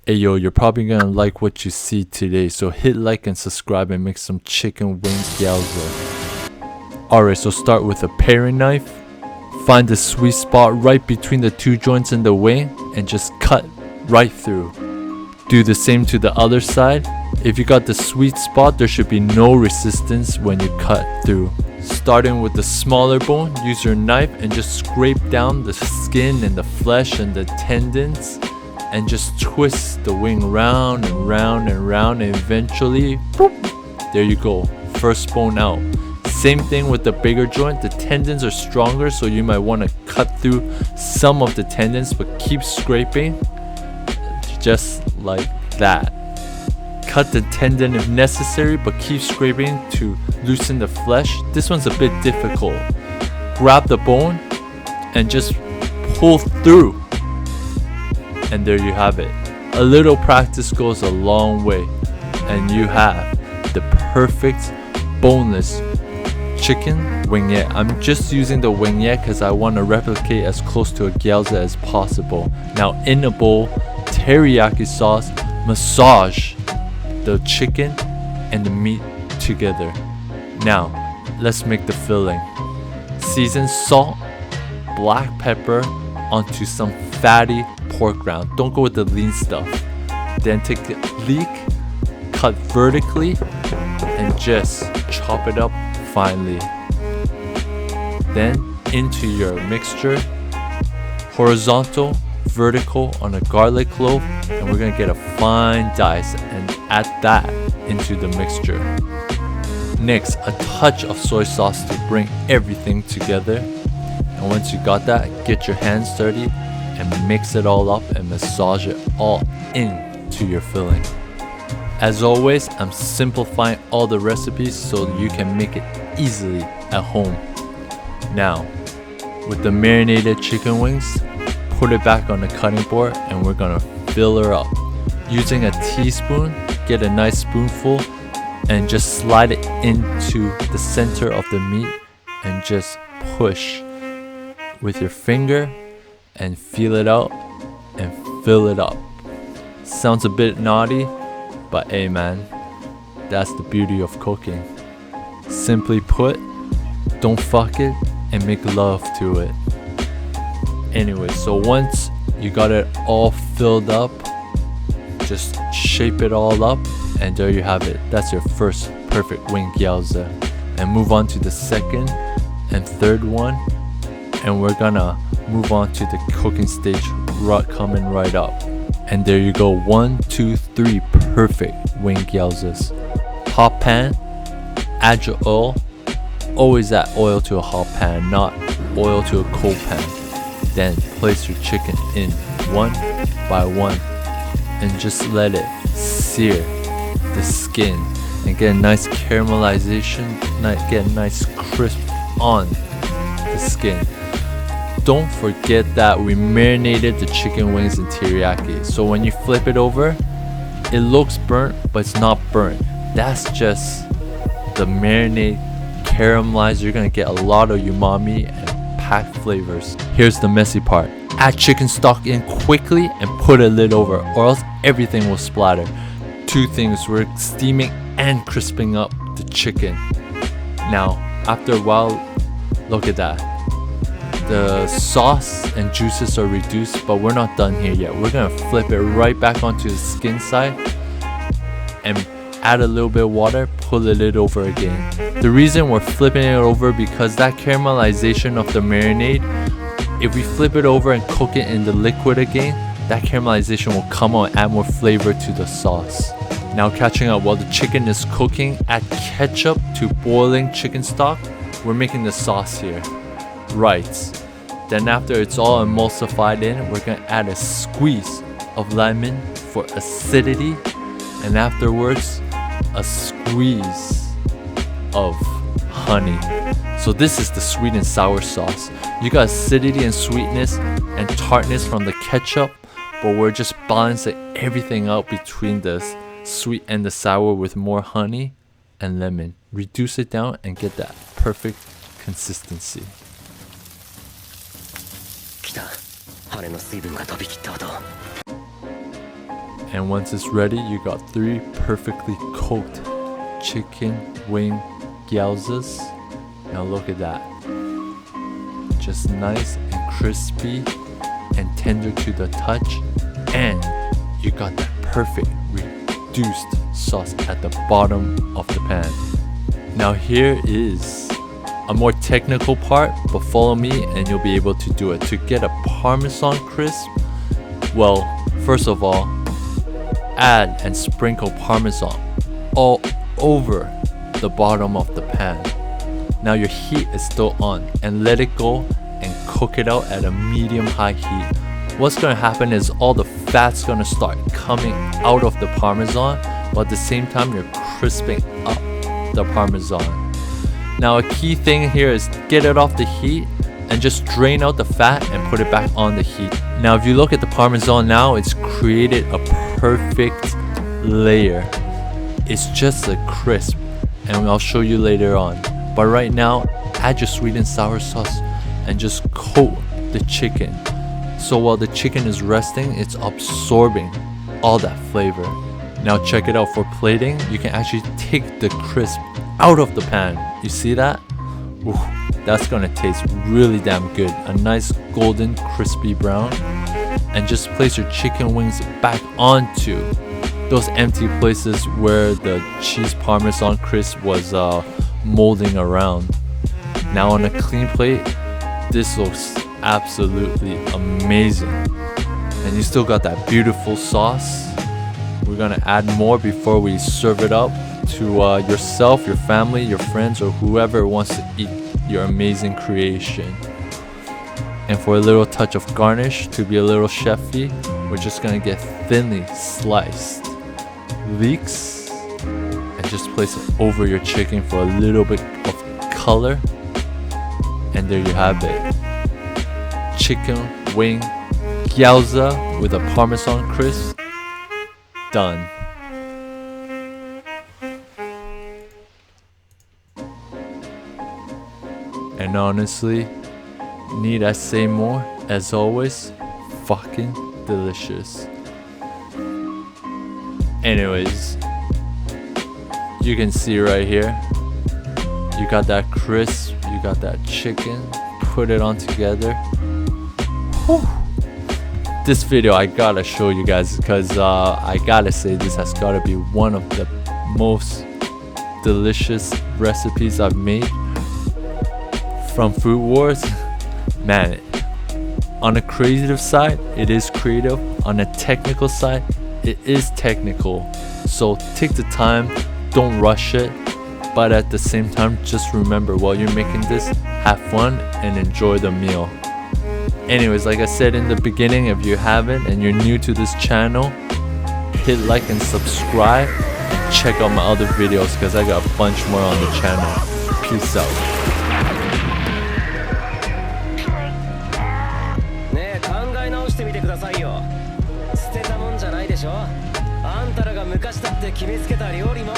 Hey yo, you're probably gonna like what you see today, so hit like and subscribe and make some chicken wing gyoza. Alright, so start with a paring knife. Find the sweet spot right between the two joints in the wing and just cut right through. Do the same to the other side. If you got the sweet spot, there should be no resistance when you cut through. Starting with the smaller bone, use your knife and just scrape down the skin and the flesh and the tendons and just twist the wing round and round and round, and eventually, boop, there you go, first bone out. Same thing with the bigger joint. The tendons are stronger, so you might want to cut through some of the tendons, but keep scraping just like that. Cut the tendon if necessary, but keep scraping to loosen the flesh. This one's a bit difficult. Grab the bone and just pull through. And there you have it. A little practice goes a long way, and you have the perfect boneless chicken wingette. I'm just using the wingette because I want to replicate as close to a gyoza as possible. Now in a bowl, teriyaki sauce, massage the chicken and the meat together. Now let's make the filling. Season salt, black pepper onto some fatty pork ground. Don't go with the lean stuff. Then take the leek, cut vertically, and just chop it up finely. Then into your mixture, horizontal, vertical on a garlic clove, and we're gonna get a fine dice and add that into the mixture. Next, a touch of soy sauce to bring everything together. And once you got that, get your hands dirty and mix it all up and massage it all into your filling. As always, I'm simplifying all the recipes so you can make it easily at home. Now, with the marinated chicken wings, put it back on the cutting board and we're gonna fill her up. Using a teaspoon, get a nice spoonful and just slide it into the center of the meat and just push with your finger and feel it out and fill it up. Sounds a bit naughty, but hey man, that's the beauty of cooking. Simply put, don't fuck it and make love to it. Anyway, so once you got it all filled up, just shape it all up and there you have it. That's your first perfect wing gyoza. And move on to the second and third one, and we're gonna move on to the cooking stage coming right up. And there you go, 1, 2, 3 perfect wing gyozas. Hot pan, add your oil. Always add oil to a hot pan, not oil to a cold pan. Then place your chicken in one by one and just let it sear the skin and get a nice caramelization, get a nice crisp on the skin. Don't forget that we marinated the chicken wings in teriyaki, so when you flip it over, it looks burnt, but it's not burnt. That's just the marinade caramelized. You're gonna get a lot of umami and packed flavors. Here's the messy part. Add chicken stock in quickly and put a lid over, or else everything will splatter. Two things, we're steaming and crisping up the chicken. Now, after a while, look at that. The sauce and juices are reduced, but we're not done here yet. We're gonna flip it right back onto the skin side and add a little bit of water, pull the lid over again. The reason we're flipping it over because that caramelization of the marinade, if we flip it over and cook it in the liquid again, that caramelization will come out and add more flavor to the sauce. Now catching up, while the chicken is cooking, add ketchup to boiling chicken stock. We're making the sauce here. Right. Then after it's all emulsified in, we're gonna add a squeeze of lemon for acidity, and afterwards a squeeze of honey. So this is the sweet and sour sauce. You got acidity and sweetness and tartness from the ketchup, but we're just balancing everything out between the sweet and the sour with more honey and lemon. Reduce it down and get that perfect consistency. And once it's ready, you got 3 perfectly cooked chicken wing gyozas. Now look at that. Just nice and crispy and tender to the touch. And you got that perfect reduced sauce at the bottom of the pan. Now here is a more technical part, but follow me and you'll be able to do it. To get a Parmesan crisp, well, first of all, add and sprinkle Parmesan all over the bottom of the pan. Now your heat is still on and let it go and cook it out at a medium-high heat. What's going to happen is all the fat's going to start coming out of the Parmesan, but at the same time you're crisping up the Parmesan. Now a key thing here is get it off the heat and just drain out the fat and put it back on the heat. Now if you look at the Parmesan now, it's created a perfect layer. It's just a crisp, and I'll show you later on. But right now, add your sweet and sour sauce and just coat the chicken. So while the chicken is resting, it's absorbing all that flavor. Now check it out, for plating, you can actually take the crisp out of the pan. You see that? Ooh, that's gonna taste really damn good. A nice golden crispy brown. And just place your chicken wings back onto those empty places where the cheese Parmesan crisp was molding around. Now on a clean plate, this looks absolutely amazing. And you still got that beautiful sauce. We're gonna add more before we serve it up to yourself, your family, your friends, or whoever wants to eat your amazing creation. And for a little touch of garnish, to be a little chefy, we're just gonna get thinly sliced leeks and just place it over your chicken for a little bit of color. And there you have it. Chicken wing gyoza with a Parmesan crisp. Done. And honestly, need I say more? As always, fucking delicious. Anyways, you can see right here, you got that crisp, you got that chicken, put it on together. Whew. This video I gotta show you guys because I gotta say this has gotta be one of the most delicious recipes I've made from Food Wars. Man, on a creative side, it is creative. On a technical side, it is technical. So take the time, don't rush it. But at the same time, just remember while you're making this, have fun and enjoy the meal. Anyways, like I said in the beginning, if you haven't and you're new to this channel, hit like and subscribe. And check out my other videos because I got a bunch more on the channel. Peace out. あんたらが昔だって決めつけた料理も。